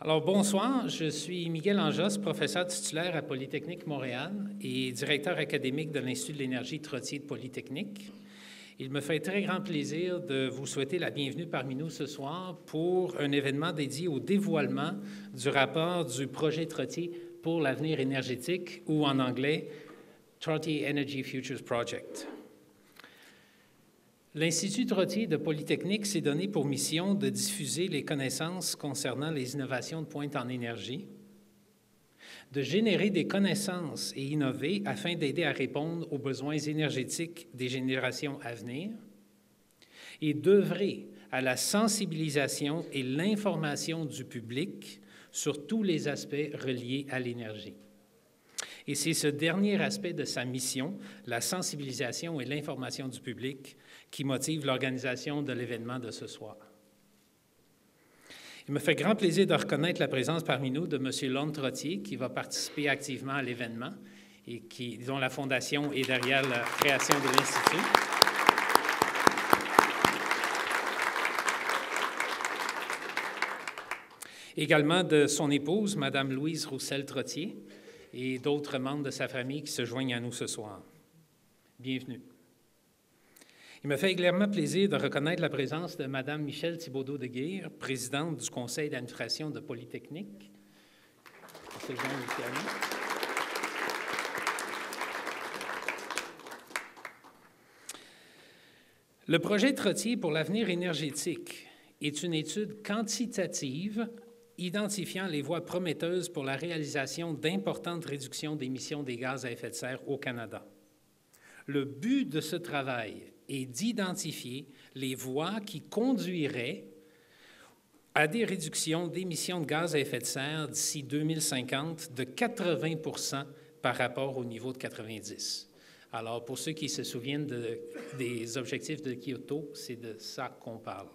Alors, bonsoir, je suis Miguel Anjos, professeur titulaire à Polytechnique Montréal et directeur académique de l'Institut de l'énergie Trottier de Polytechnique. Il me fait très grand plaisir de vous souhaiter la bienvenue parmi nous ce soir pour un événement dédié au dévoilement du rapport du Projet Trottier pour l'avenir énergétique, ou en anglais, Trottier Energy Futures Project. L'Institut Trottier de Polytechnique s'est donné pour mission de diffuser les connaissances concernant les innovations de pointe en énergie, de générer des connaissances et innover afin d'aider à répondre aux besoins énergétiques des générations à venir, et d'œuvrer à la sensibilisation et l'information du public sur tous les aspects reliés à l'énergie. Et c'est ce dernier aspect de sa mission, la sensibilisation et l'information du public, qui motive l'organisation de l'événement de ce soir. Il me fait grand plaisir de reconnaître la présence parmi nous de M. John Trottier, qui va participer activement à l'événement et dont la fondation est derrière la création de l'Institut. Également de son épouse, Mme Louise Roussel-Trottier, et d'autres membres de sa famille qui se joignent à nous ce soir. Bienvenue. Il me fait également plaisir de reconnaître la présence de Mme Michèle Thibaudot-Deguire, présidente du conseil d'administration de Polytechnique. Le projet Trottier pour l'avenir énergétique est une étude quantitative identifiant les voies prometteuses pour la réalisation d'importantes réductions d'émissions des gaz à effet de serre au Canada. Le but de ce travail est d'identifier les voies qui conduiraient à des réductions d'émissions de gaz à effet de serre d'ici 2050 de 80 % par rapport au niveau de 90. Alors, pour ceux qui se souviennent des objectifs de Kyoto, c'est de ça qu'on parle.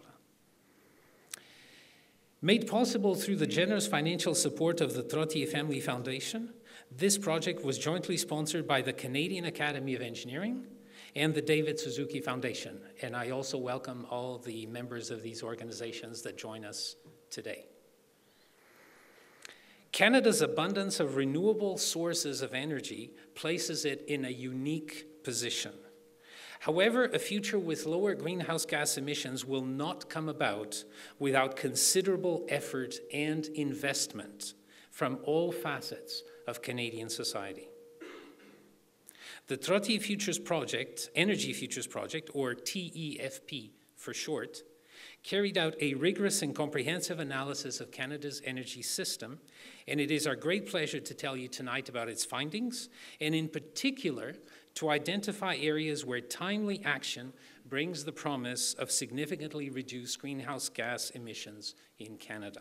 Made possible through the generous financial support of the Trottier Family Foundation, this project was jointly sponsored by the Canadian Academy of Engineering and the David Suzuki Foundation. And I also welcome all the members of these organizations that join us today. Canada's abundance of renewable sources of energy places it in a unique position. However, a future with lower greenhouse gas emissions will not come about without considerable effort and investment from all facets of Canadian society. The Trottier Futures Project, Energy Futures Project, or TEFP for short, carried out a rigorous and comprehensive analysis of Canada's energy system, and it is our great pleasure to tell you tonight about its findings, and in particular, to identify areas where timely action brings the promise of significantly reduced greenhouse gas emissions in Canada.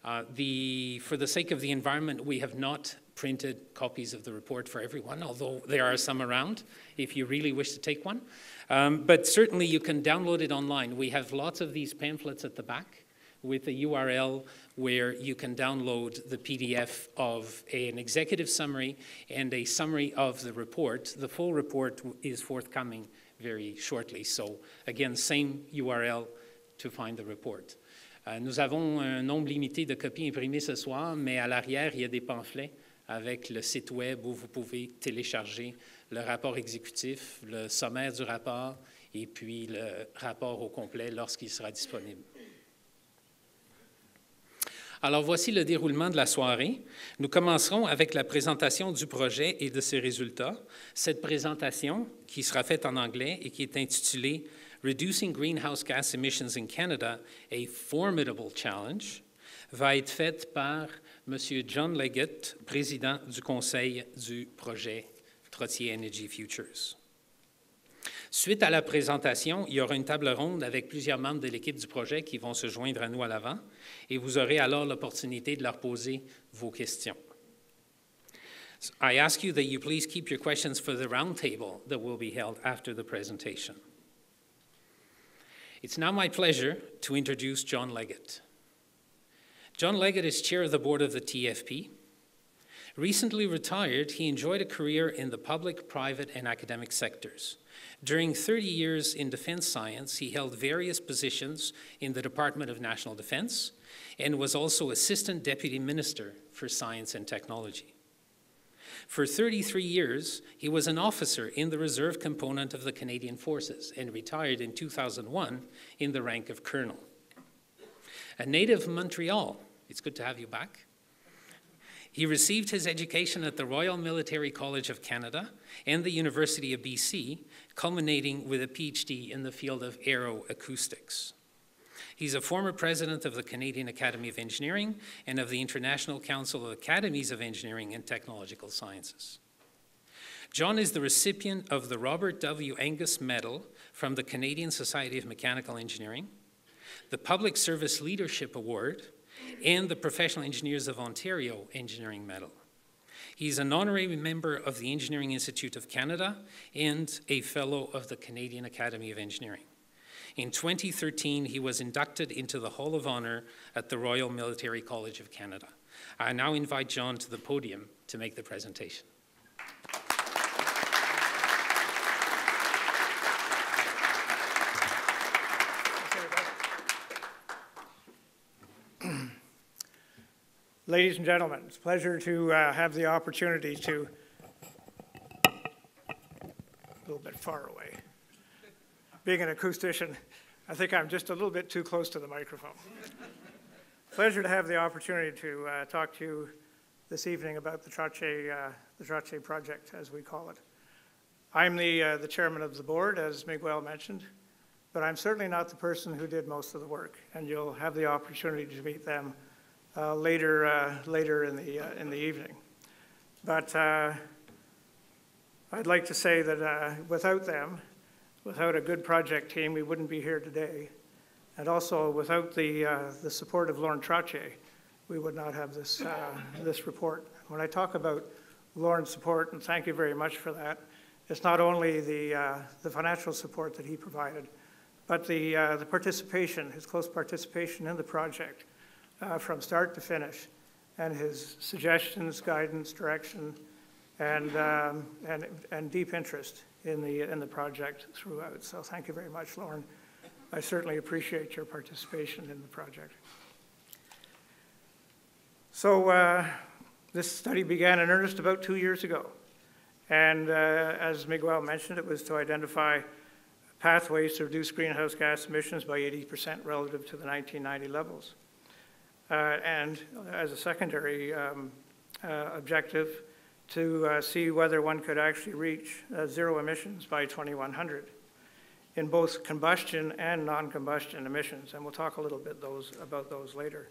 For the sake of the environment, we have not printed copies of the report for everyone, although there are some around if you really wish to take one. But certainly you can download it online. We have lots of these pamphlets at the back with a URL where you can download the PDF of an executive summary and a summary of the report. The full report is forthcoming very shortly. So again, same URL to find the report. Nous avons un nombre limité de copies imprimées ce soir, mais à l'arrière, il y a des pamphlets avec le site web où vous pouvez télécharger le rapport exécutif, le sommaire du rapport et puis le rapport au complet lorsqu'il sera disponible. Alors, voici le déroulement de la soirée. Nous commencerons avec la présentation du projet et de ses résultats. Cette présentation, qui sera faite en anglais et qui est intitulée « Reducing Greenhouse Gas Emissions in Canada, a Formidable Challenge », va être faite par M. John Leggat, président du conseil du projet Trottier Energy Futures. Suite à la présentation, il y aura une table ronde avec plusieurs membres de l'équipe du projet qui vont se joindre à nous à l'avant et vous aurez alors l'opportunité de leur poser vos questions. So I ask you that you please keep your questions for the roundtable that will be held after the presentation. It's now my pleasure to introduce John Leggat. John Leggat is chair of the board of the TFP. Recently retired, he enjoyed a career in the public, private, and academic sectors. During 30 years in defense science, he held various positions in the Department of National Defense, and was also Assistant Deputy Minister for Science and Technology. For 33 years, he was an officer in the reserve component of the Canadian Forces and retired in 2001 in the rank of Colonel. A native of Montreal, it's good to have you back. He received his education at the Royal Military College of Canada and the University of BC, culminating with a PhD in the field of aeroacoustics. He's a former president of the Canadian Academy of Engineering and of the International Council of Academies of Engineering and Technological Sciences. John is the recipient of the Robert W. Angus Medal from the Canadian Society of Mechanical Engineering, the Public Service Leadership Award, and the Professional Engineers of Ontario Engineering Medal. He's an honorary member of the Engineering Institute of Canada and a fellow of the Canadian Academy of Engineering. In 2013, he was inducted into the Hall of Honor at the Royal Military College of Canada. I now invite John to the podium to make the presentation. Ladies and gentlemen, it's a pleasure to have the opportunity to, a little bit far away. Being an acoustician, I think I'm just a little bit too close to the microphone. Pleasure to have the opportunity to talk to you this evening about the Trottier Project, as we call it. I'm the chairman of the board, as Miguel mentioned, but I'm certainly not the person who did most of the work, and you'll have the opportunity to meet them later in the evening. But I'd like to say that without them, without a good project team, we wouldn't be here today. And also, without the support of Lorne Trottier, we would not have this, this report. When I talk about Lorne's support, and thank you very much for that, it's not only the financial support that he provided, but the participation, his close participation in the project from start to finish, and his suggestions, guidance, direction, and deep interest in the project throughout. So thank you very much, Lorne. I certainly appreciate your participation in the project. So this study began in earnest about 2 years ago. And as Miguel mentioned, it was to identify pathways to reduce greenhouse gas emissions by 80% relative to the 1990 levels. And as a secondary objective, to see whether one could actually reach zero emissions by 2100 in both combustion and non-combustion emissions, and we'll talk a little bit about those later.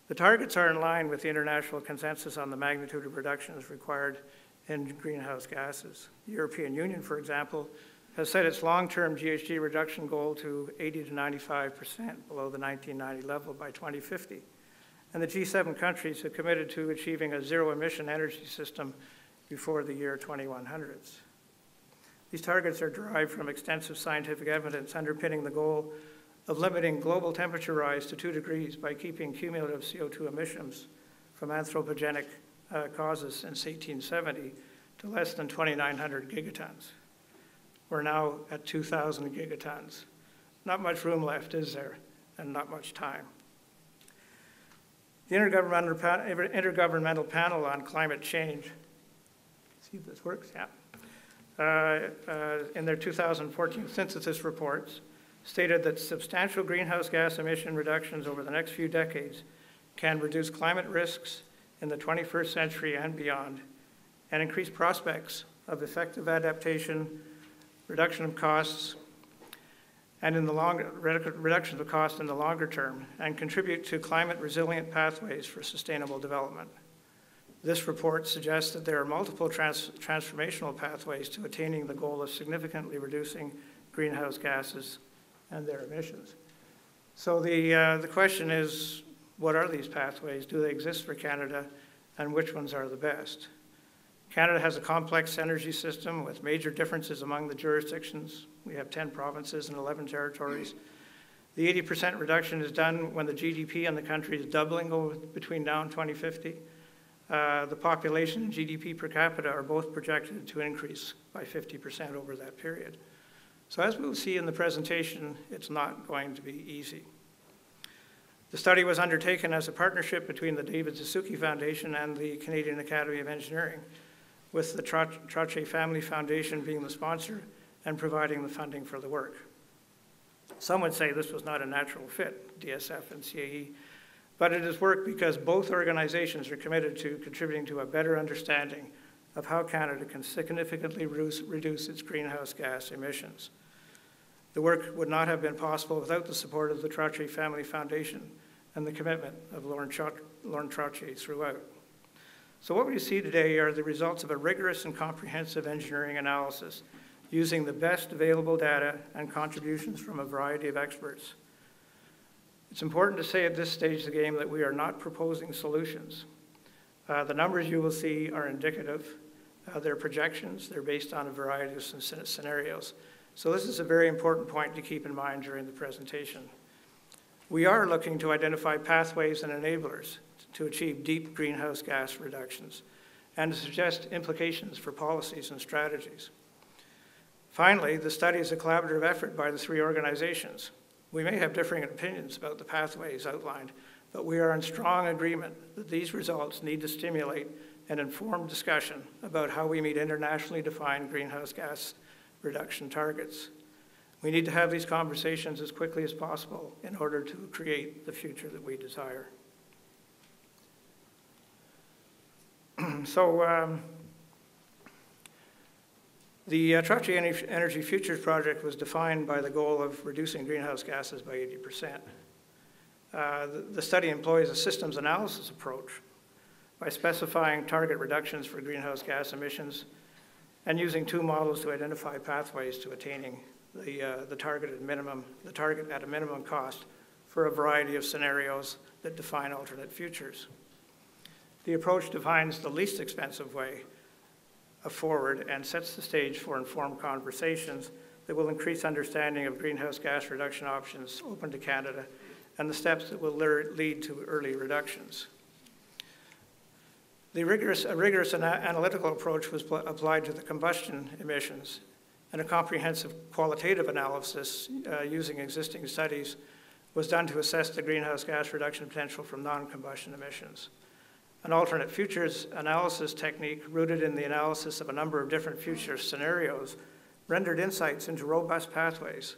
The targets are in line with the international consensus on the magnitude of reductions required in greenhouse gases. The European Union, for example, has set its long-term GHG reduction goal to 80 to 95% below the 1990 level by 2050. And the G7 countries have committed to achieving a zero-emission energy system before the year 2100s. These targets are derived from extensive scientific evidence underpinning the goal of limiting global temperature rise to 2 degrees by keeping cumulative CO2 emissions from anthropogenic causes since 1870 to less than 2,900 gigatons. We're now at 2,000 gigatons. Not much room left, is there? And not much time. The Intergovernmental Panel on Climate Change, see if this works, yeah, in their 2014 synthesis reports, stated that substantial greenhouse gas emission reductions over the next few decades can reduce climate risks in the 21st century and beyond, and increase prospects of effective adaptation, reduction of costs, and in the reduction of cost in the longer term, and contribute to climate-resilient pathways for sustainable development. This report suggests that there are multiple transformational pathways to attaining the goal of significantly reducing greenhouse gases and their emissions. So the question is, what are these pathways? Do they exist for Canada, and which ones are the best? Canada has a complex energy system with major differences among the jurisdictions. We have 10 provinces and 11 territories. The 80% reduction is done when the GDP in the country is doubling between now and 2050. The population and GDP per capita are both projected to increase by 50% over that period. So as we'll see in the presentation, it's not going to be easy. The study was undertaken as a partnership between the David Suzuki Foundation and the Canadian Academy of Engineering, with the Trottier Family Foundation being the sponsor and providing the funding for the work. Some would say this was not a natural fit, DSF and CAE, but it is work because both organizations are committed to contributing to a better understanding of how Canada can significantly reduce its greenhouse gas emissions. The work would not have been possible without the support of the Trottier Family Foundation and the commitment of Lorne Trottier throughout. So what we see today are the results of a rigorous and comprehensive engineering analysis using the best available data and contributions from a variety of experts. It's important to say at this stage of the game that we are not proposing solutions. The numbers you will see are indicative. They're projections. They're based on a variety of scenarios. So this is a very important point to keep in mind during the presentation. We are looking to identify pathways and enablers to achieve deep greenhouse gas reductions and to suggest implications for policies and strategies. Finally, the study is a collaborative effort by the three organizations. We may have differing opinions about the pathways outlined, but we are in strong agreement that these results need to stimulate an informed discussion about how we meet internationally defined greenhouse gas reduction targets. We need to have these conversations as quickly as possible in order to create the future that we desire. The Trottier Energy Futures Project was defined by the goal of reducing greenhouse gases by 80%. The study employs a systems analysis approach by specifying target reductions for greenhouse gas emissions and using two models to identify pathways to attaining the target at a minimum cost for a variety of scenarios that define alternate futures. The approach defines the least expensive way forward and sets the stage for informed conversations that will increase understanding of greenhouse gas reduction options open to Canada and the steps that will lead to early reductions. A rigorous analytical approach was applied to the combustion emissions, and a comprehensive qualitative analysis using existing studies was done to assess the greenhouse gas reduction potential from non-combustion emissions. An alternate futures analysis technique rooted in the analysis of a number of different future scenarios rendered insights into robust pathways.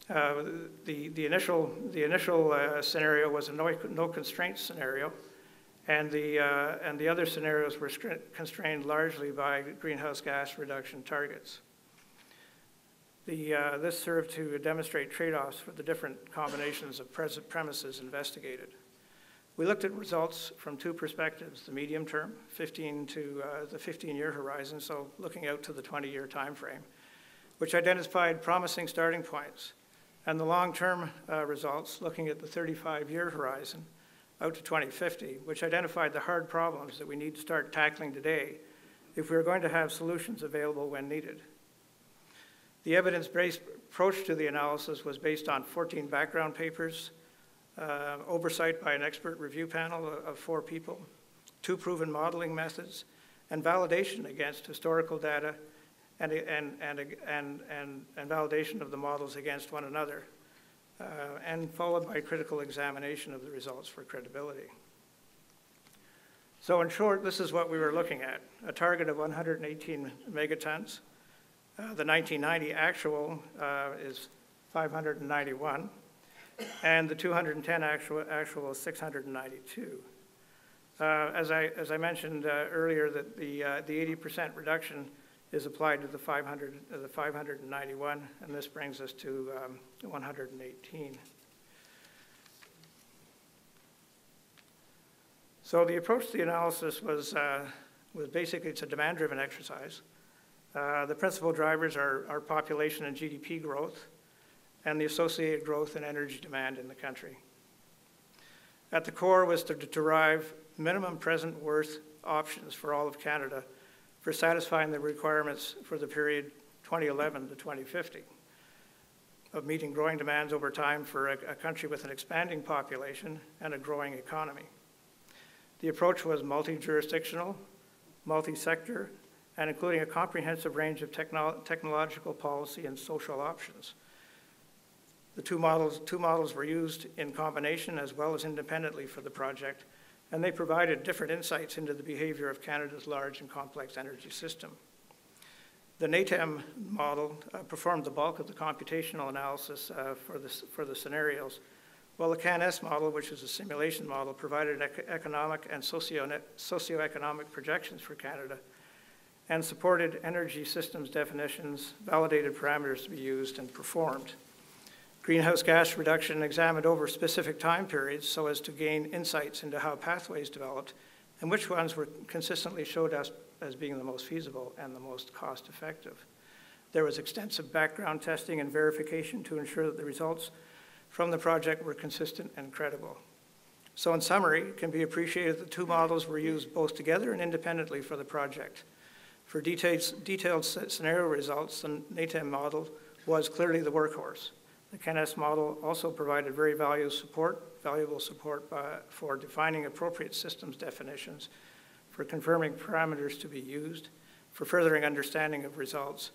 The initial scenario was a no constraints scenario, and the other scenarios were constrained largely by greenhouse gas reduction targets. This served to demonstrate trade-offs for the different combinations of premises investigated. We looked at results from two perspectives: the medium term, the 15-year horizon, so looking out to the 20-year time frame, which identified promising starting points, and the long-term results, looking at the 35-year horizon out to 2050, which identified the hard problems that we need to start tackling today if we are going to have solutions available when needed. The evidence-based approach to the analysis was based on 14 background papers, oversight by an expert review panel of 4 people, 2 proven modeling methods, and validation against historical data and validation of the models against one another, and followed by critical examination of the results for credibility. So in short, this is what we were looking at: a target of 118 megatons. The 1990 actual is 591. And the 210 actual is 692. As I mentioned earlier, that the 80% reduction is applied to the 591, and this brings us to 118. So the approach to the analysis was basically, it's a demand-driven exercise. The principal drivers are population and GDP growth, and the associated growth in energy demand in the country. At the core was to derive minimum present worth options for all of Canada for satisfying the requirements for the period 2011 to 2050 of meeting growing demands over time for a country with an expanding population and a growing economy. The approach was multi-jurisdictional, multi-sector, and including a comprehensive range of technological policy and social options. The two models were used in combination as well as independently for the project, and they provided different insights into the behavior of Canada's large and complex energy system. The NATEM model performed the bulk of the computational analysis for the scenarios, while the CAN-S model, which is a simulation model, provided economic and socioeconomic projections for Canada and supported energy systems definitions, validated parameters to be used and performed. Greenhouse gas reduction examined over specific time periods so as to gain insights into how pathways developed and which ones were consistently showed us as being the most feasible and the most cost-effective. There was extensive background testing and verification to ensure that the results from the project were consistent and credible. So in summary, it can be appreciated that the two models were used both together and independently for the project. For detailed scenario results, the NATEM model was clearly the workhorse. The CAN-S model also provided very valuable support for defining appropriate systems definitions, for confirming parameters to be used, for furthering understanding of results,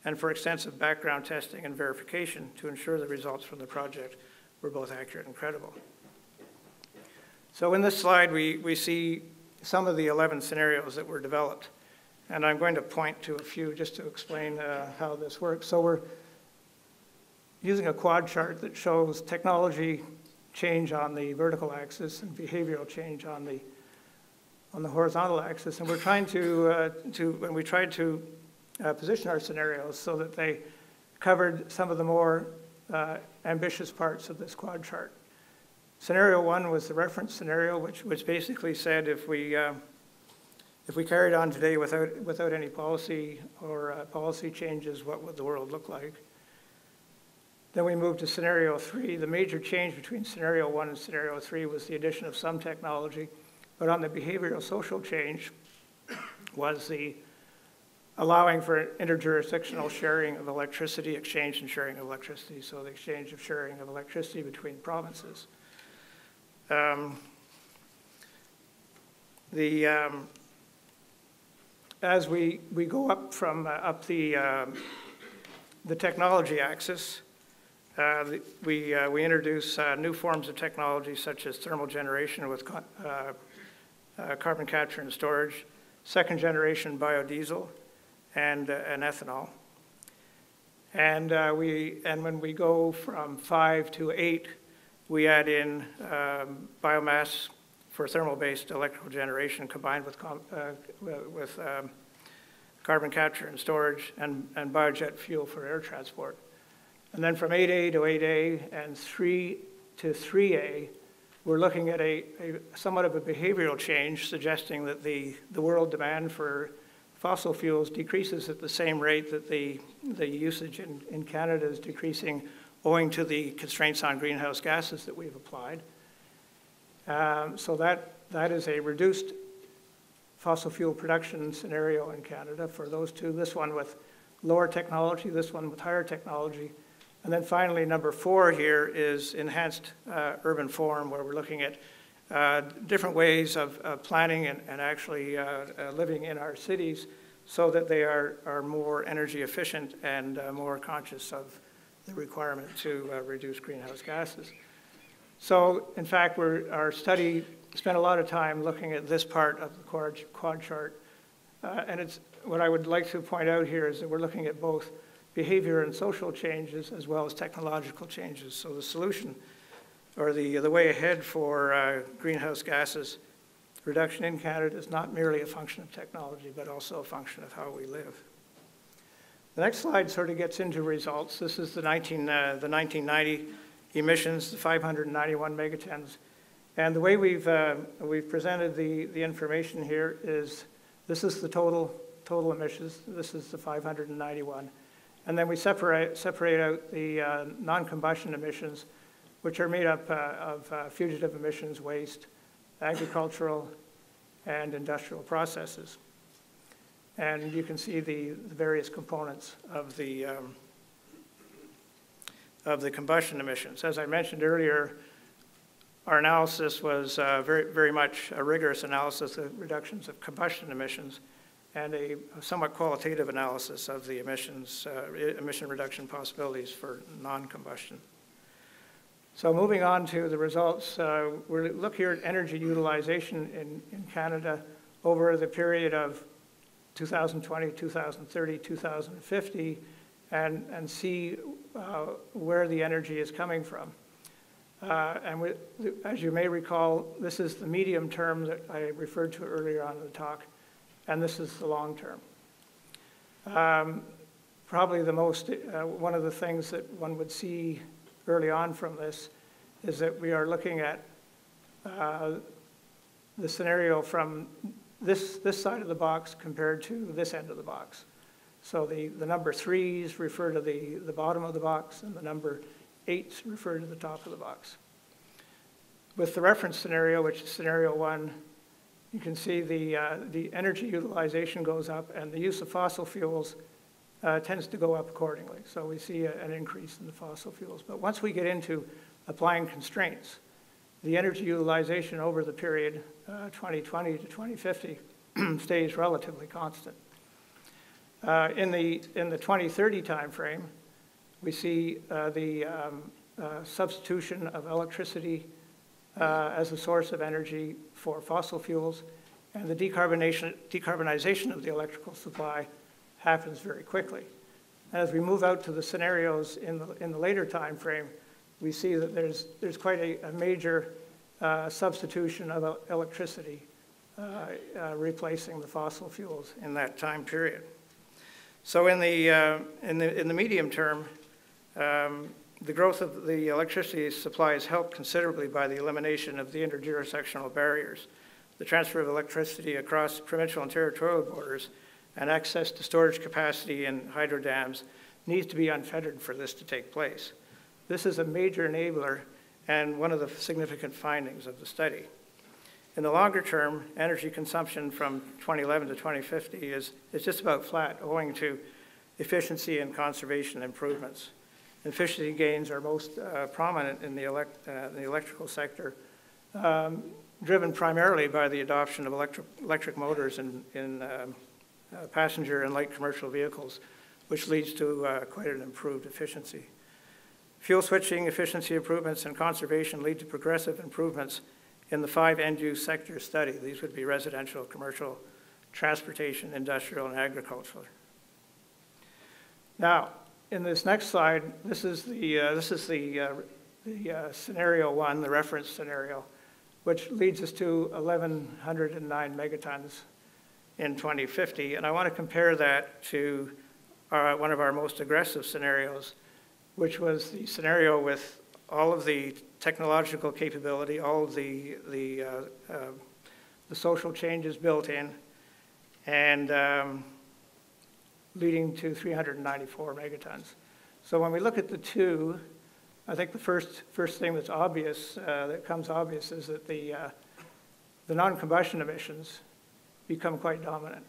and for extensive background testing and verification to ensure the results from the project were both accurate and credible. So in this slide, we see some of the 11 scenarios that were developed, and I'm going to point to a few just to explain how this works. So we're using a quad chart that shows technology change on the vertical axis and behavioral change on the horizontal axis, and we're trying we tried to position our scenarios so that they covered some of the more ambitious parts of this quad chart. Scenario 1 was the reference scenario, which basically said if we carried on today without any policy or policy changes, what would the world look like? Then we moved to scenario 3. The major change between scenario 1 and scenario 3 was the addition of some technology, but on the behavioral social change was the allowing for interjurisdictional sharing of electricity, exchange and sharing of electricity, so the exchange of sharing of electricity between provinces. As we go up from up the technology axis, we introduce new forms of technology such as thermal generation with carbon capture and storage, second generation biodiesel, and ethanol. And when we go from 5 to 8, we add in biomass for thermal-based electrical generation combined with carbon capture and storage and biojet fuel for air transport. And then from 8A to 8A and 3 to 3A, we're looking at a somewhat of a behavioral change, suggesting that the world demand for fossil fuels decreases at the same rate that the usage in Canada is decreasing owing to the constraints on greenhouse gases that we've applied. So that is a reduced fossil fuel production scenario in Canada for those two, this one with lower technology, this one with higher technology. And then finally, number 4 here is enhanced urban form, where we're looking at different ways of planning and actually living in our cities so that they are more energy efficient and more conscious of the requirement to reduce greenhouse gases. So in fact, our study spent a lot of time looking at this part of the quad chart. And what I would like to point out here is that we're looking at both behavior and social changes as well as technological changes. So the solution, or the way ahead for greenhouse gases reduction in Canada is not merely a function of technology, but also a function of how we live. The next slide sort of gets into results. This is the 1990 emissions, the 591 megatons. And the way we've presented the information here is, this is the total emissions, this is the 591. And then we separate out the non-combustion emissions, which are made up of fugitive emissions, waste, agricultural, and industrial processes. And you can see the various components of the combustion emissions. As I mentioned earlier, our analysis was very much a rigorous analysis of reductions of combustion emissions and a somewhat qualitative analysis of the emission reduction possibilities for non-combustion. So moving on to the results, we look here at energy utilization in Canada over the period of 2020, 2030, 2050, and see where the energy is coming from. As you may recall, this is the medium term that I referred to earlier on in the talk, and this is the long term. Probably the most, one of the things that one would see early on from this is that we are looking at the scenario from this side of the box compared to this end of the box. So the number 3s refer to the bottom of the box, and the number 8s refer to the top of the box. With the reference scenario, which is scenario 1, you can see the energy utilization goes up, and the use of fossil fuels tends to go up accordingly. So we see an increase in the fossil fuels. But once we get into applying constraints, the energy utilization over the period 2020 to 2050 stays relatively constant. In the 2030 timeframe, we see the substitution of electricity as a source of energy for fossil fuels, and the decarbonization of the electrical supply happens very quickly. As we move out to the scenarios in the later time frame, we see that there's quite a major substitution of electricity replacing the fossil fuels in that time period. So in the medium term, the growth of the electricity supply is helped considerably by the elimination of the interjurisdictional barriers, the transfer of electricity across provincial and territorial borders, and access to storage capacity in hydro dams needs to be unfettered for this to take place. This is a major enabler and one of the significant findings of the study. In the longer term, energy consumption from 2011 to 2050 is just about flat, owing to efficiency and conservation improvements. Efficiency gains are most prominent in the electrical sector, driven primarily by the adoption of electric motors in passenger and light commercial vehicles, which leads to quite an improved efficiency. Fuel switching, efficiency improvements, and conservation lead to progressive improvements in the 5 end-use sectors studied. These would be residential, commercial, transportation, industrial, and agricultural. Now, in this next slide, this is the scenario 1, the reference scenario, which leads us to 1,109 megatons in 2050. And I want to compare that to one of our most aggressive scenarios, which was the scenario with all of the technological capability, all of the social changes built in, and leading to 394 megatons. So when we look at the two, I think the first thing that's obvious, that comes obvious, is that the non-combustion emissions become quite dominant.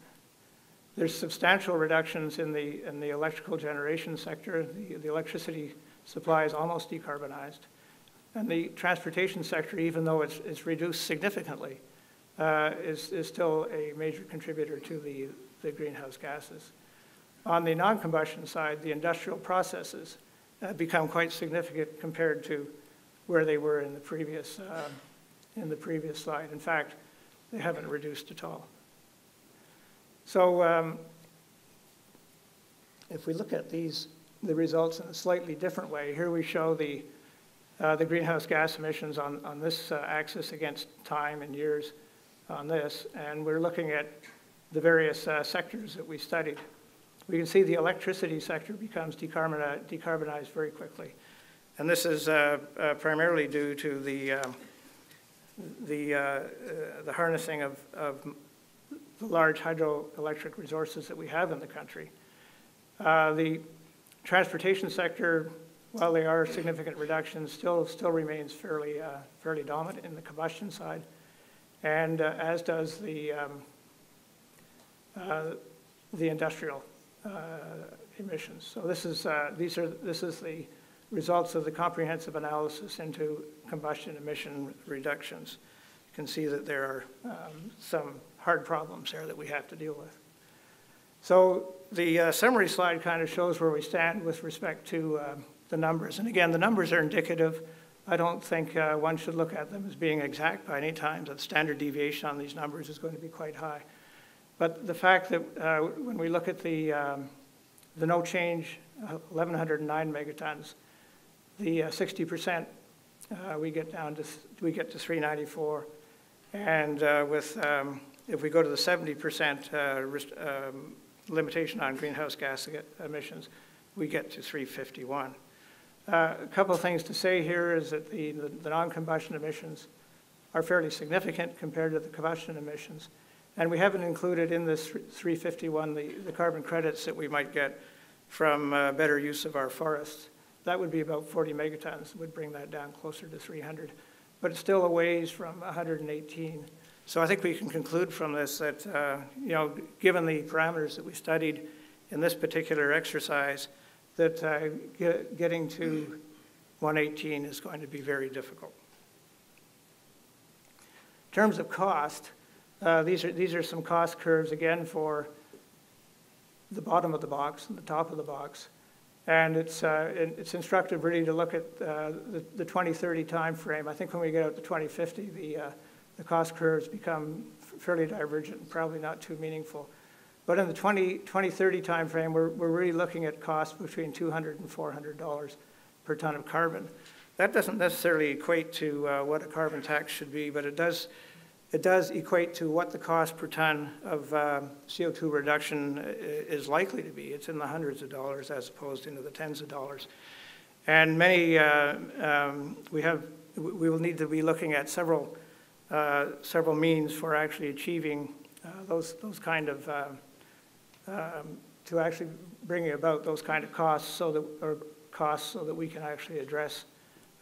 There's substantial reductions in the electrical generation sector. The electricity supply is almost decarbonized. And the transportation sector, even though it's reduced significantly, is still a major contributor to the greenhouse gases. On the non-combustion side, the industrial processes become quite significant compared to where they were in the previous slide. In fact, they haven't reduced at all. So if we look at the results in a slightly different way, here we show the greenhouse gas emissions on this axis against time and years on this, and we're looking at the various sectors that we studied. We can see the electricity sector becomes decarbonized very quickly. And this is primarily due to the harnessing of the large hydroelectric resources that we have in the country. The transportation sector, while there are significant reductions, still remains fairly dominant in the combustion side, and as does the industrial emissions. So this is the results of the comprehensive analysis into combustion emission reductions. You can see that there are some hard problems there that we have to deal with. So the summary slide kind of shows where we stand with respect to the numbers. And again, the numbers are indicative I don't think one should look at them as being exact by any time. The standard deviation on these numbers is going to be quite high. But the fact that when we look at the no change, 1,109 megatons, the 60%, we get to 394, and if we go to the 70% limitation on greenhouse gas emissions, we get to 351. A couple of things to say here is that the non-combustion emissions are fairly significant compared to the combustion emissions. And we haven't included in this 351 the carbon credits that we might get from better use of our forests. That would be about 40 megatons, would bring that down closer to 300. But it's still a ways from 118. So I think we can conclude from this that, given the parameters that we studied in this particular exercise, that getting to 118 is going to be very difficult. In terms of cost, these are some cost curves, again, for the bottom of the box and the top of the box. And it's instructive, really, to look at the 2030 time frame. I think when we get out to 2050, the cost curves become fairly divergent and probably not too meaningful. But in the 2030 time frame, we're really looking at costs between $200 and $400 per ton of carbon. That doesn't necessarily equate to what a carbon tax should be, but it does equate to what the cost per ton of CO2 reduction is likely to be. It's in the hundreds of dollars as opposed to into the tens of dollars. And many, we will need to be looking at several means for actually achieving those kind of, to actually bring about those kind of costs so that we can actually address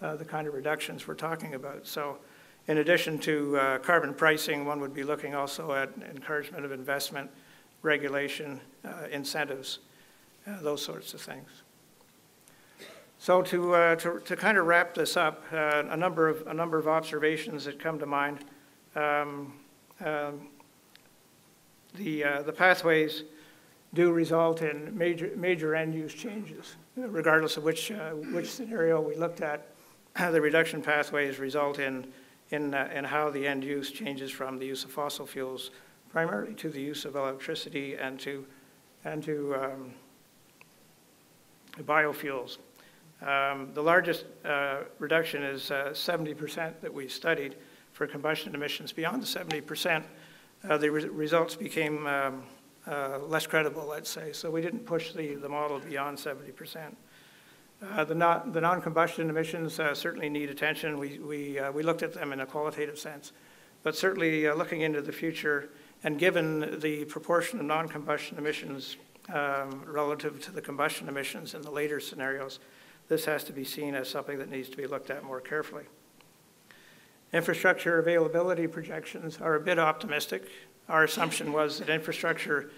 the kind of reductions we're talking about. So in addition to carbon pricing, one would be looking also at encouragement of investment, regulation, incentives, those sorts of things. So to kind of wrap this up, a number of observations that come to mind. The pathways do result in major end-use changes, regardless of which scenario we looked at. The reduction pathways result in how the end use changes from the use of fossil fuels, primarily to the use of electricity and to biofuels. The largest reduction is 70% that we studied for combustion emissions. Beyond the 70%, the results became less credible, let's say. So we didn't push the model beyond 70%. The non-combustion emissions certainly need attention. We looked at them in a qualitative sense, but certainly looking into the future, and given the proportion of non-combustion emissions relative to the combustion emissions in the later scenarios, this has to be seen as something that needs to be looked at more carefully. Infrastructure availability projections are a bit optimistic. Our assumption was that infrastructure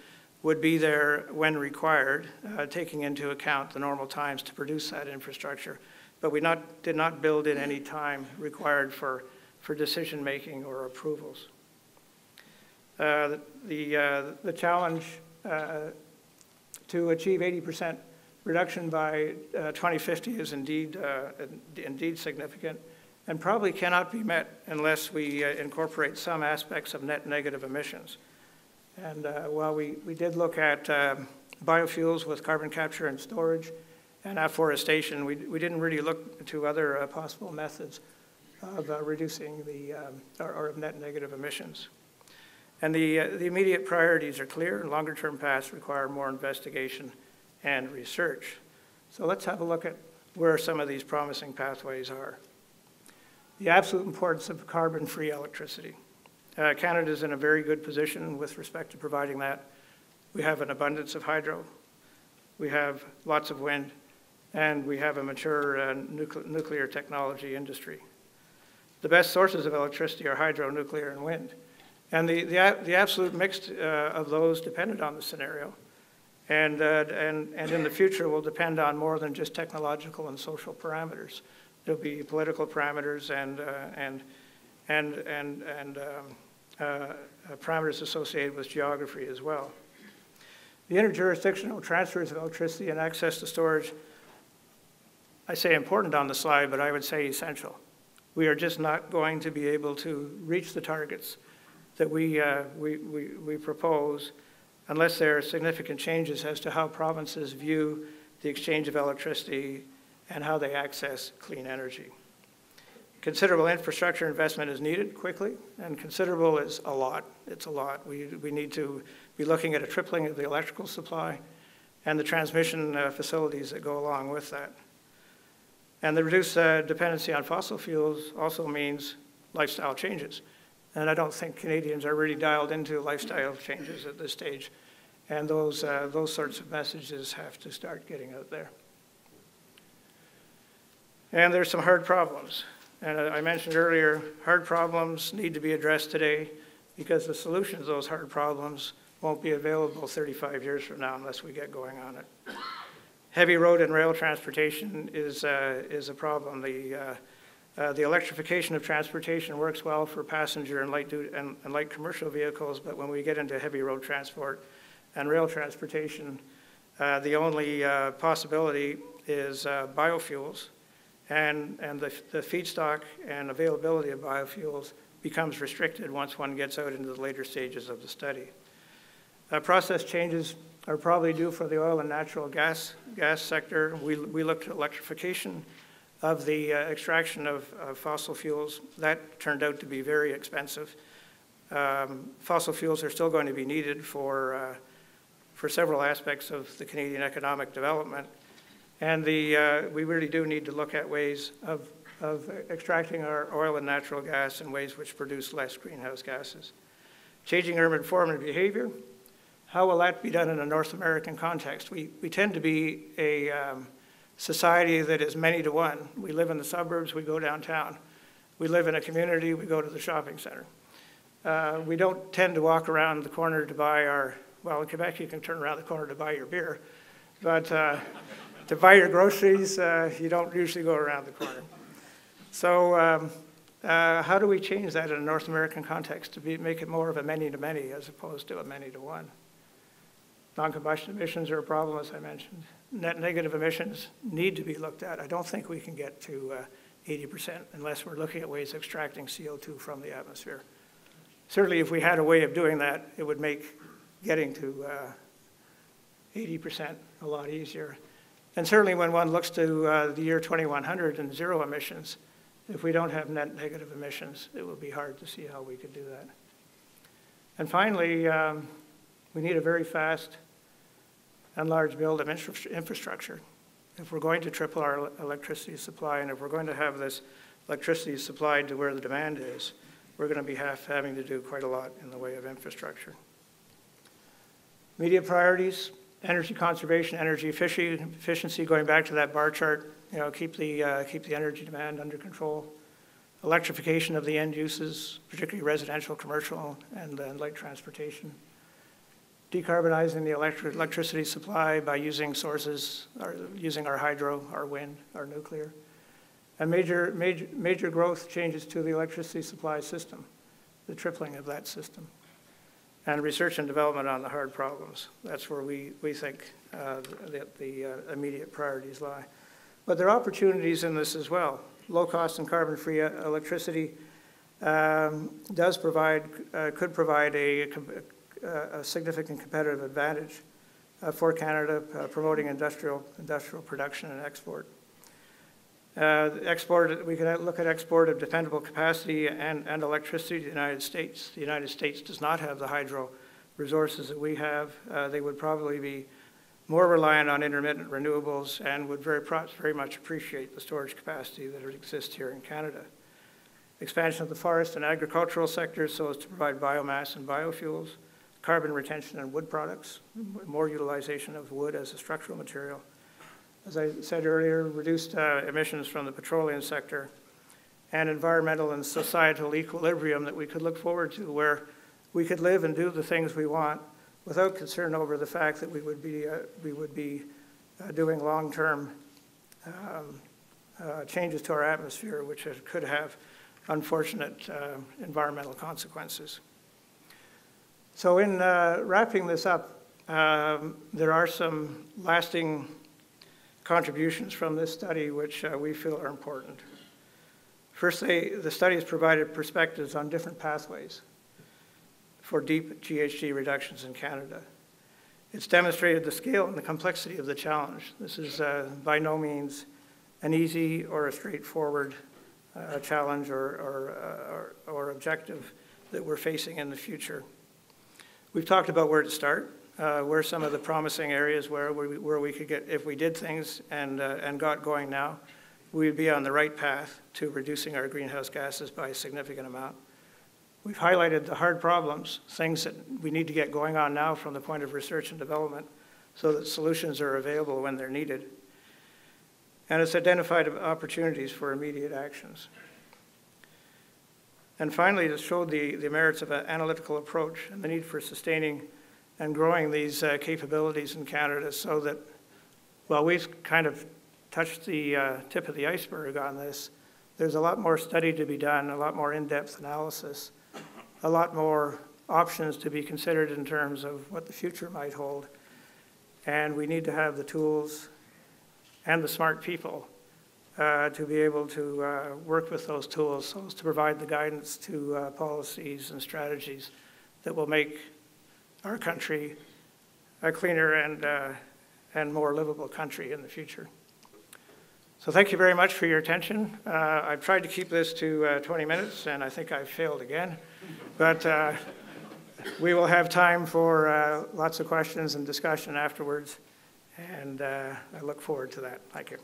would be there when required, taking into account the normal times to produce that infrastructure. But we did not build in any time required for decision-making or approvals. The challenge to achieve 80% reduction by 2050 is indeed significant, and probably cannot be met unless we incorporate some aspects of net negative emissions. And while we did look at biofuels with carbon capture and storage and afforestation, we didn't really look to other possible methods of reducing or of net negative emissions. And the immediate priorities are clear, and longer-term paths require more investigation and research. So let's have a look at where some of these promising pathways are. The absolute importance of carbon-free electricity. Canada is in a very good position with respect to providing that. We have an abundance of hydro, we have lots of wind, and we have a mature nuclear technology industry. The best sources of electricity are hydro, nuclear, and wind. And the absolute mix of those depended on the scenario. And in the future will depend on more than just technological and social parameters. There'll be political parameters and parameters associated with geography as well. The interjurisdictional transfers of electricity and access to storage I say important on the slide, but I would say essential. We are just not going to be able to reach the targets that we propose unless there are significant changes as to how provinces view the exchange of electricity and how they access clean energy. Considerable infrastructure investment is needed quickly, and considerable is a lot. It's a lot. We need to be looking at a tripling of the electrical supply and the transmission facilities that go along with that. And the reduced dependency on fossil fuels also means lifestyle changes. And I don't think Canadians are really dialed into lifestyle changes at this stage. And those sorts of messages have to start getting out there. And there's some hard problems. And I mentioned earlier, hard problems need to be addressed today because the solutions to those hard problems won't be available 35 years from now unless we get going on it. Heavy road and rail transportation is a problem. The electrification of transportation works well for passenger and light commercial vehicles, but when we get into heavy road transport and rail transportation, the only possibility is biofuels, and the feedstock and availability of biofuels becomes restricted once one gets out into the later stages of the study. Process changes are probably due for the oil and natural gas sector. We looked at electrification of the extraction of fossil fuels. That turned out to be very expensive. Fossil fuels are still going to be needed for several aspects of the Canadian economic development. And we really do need to look at ways of extracting our oil and natural gas in ways which produce less greenhouse gases. Changing urban form and behavior. How will that be done in a North American context? We tend to be a society that is many to one. We live in the suburbs, we go downtown. We live in a community, we go to the shopping center. We don't tend to walk around the corner to buy well, in Quebec you can turn around the corner to buy your beer, but to buy your groceries, you don't usually go around the corner. So how do we change that in a North American context to make it more of a many-to-many as opposed to a many-to-one? Non-combustion emissions are a problem, as I mentioned. Net negative emissions need to be looked at. I don't think we can get to 80% unless we're looking at ways of extracting CO2 from the atmosphere. Certainly, if we had a way of doing that, it would make getting to 80% a lot easier. And certainly when one looks to the year 2100 and zero emissions, if we don't have net negative emissions, it will be hard to see how we could do that. And finally, we need a very fast and large build of infrastructure. If we're going to triple our electricity supply and if we're going to have this electricity supplied to where the demand is, we're going to be having to do quite a lot in the way of infrastructure. Immediate priorities, energy conservation, energy efficiency, going back to that bar chart, keep the energy demand under control. Electrification of the end uses, particularly residential, commercial, and light transportation. Decarbonizing the electricity supply by using sources, using our hydro, our wind, our nuclear. And major growth changes to the electricity supply system, the tripling of that system. And research and development on the hard problems. That's where we think the immediate priorities lie. But there are opportunities in this as well. Low cost and carbon-free electricity could provide a significant competitive advantage for Canada, promoting industrial production and export. We can look at export of dependable capacity and electricity to the United States. The United States does not have the hydro resources that we have. They would probably be more reliant on intermittent renewables and would very much appreciate the storage capacity that exists here in Canada. Expansion of the forest and agricultural sectors so as to provide biomass and biofuels. Carbon retention and wood products, more utilization of wood as a structural material. As I said earlier, reduced emissions from the petroleum sector, and environmental and societal equilibrium that we could look forward to, where we could live and do the things we want without concern over the fact that we would be doing long-term changes to our atmosphere, which could have unfortunate environmental consequences. So in wrapping this up, there are some lasting contributions from this study which we feel are important. Firstly, the study has provided perspectives on different pathways for deep GHG reductions in Canada. It's demonstrated the scale and the complexity of the challenge. This is by no means an easy or a straightforward challenge or objective that we're facing in the future. We've talked about where to start, where some of the promising areas where we could get, if we did things and got going now, we'd be on the right path to reducing our greenhouse gases by a significant amount. We've highlighted the hard problems, things that we need to get going on now from the point of research and development so that solutions are available when they're needed. And it's identified opportunities for immediate actions. And finally, it showed the merits of an analytical approach and the need for sustaining and growing these capabilities in Canada so that, while we've kind of touched the tip of the iceberg on this, there's a lot more study to be done, a lot more in-depth analysis, a lot more options to be considered in terms of what the future might hold. And we need to have the tools and the smart people to be able to work with those tools so as to provide the guidance to policies and strategies that will make our country a cleaner and more livable country in the future. So thank you very much for your attention. I've tried to keep this to 20 minutes, and I think I've failed again. But we will have time for lots of questions and discussion afterwards, and I look forward to that. Thank you.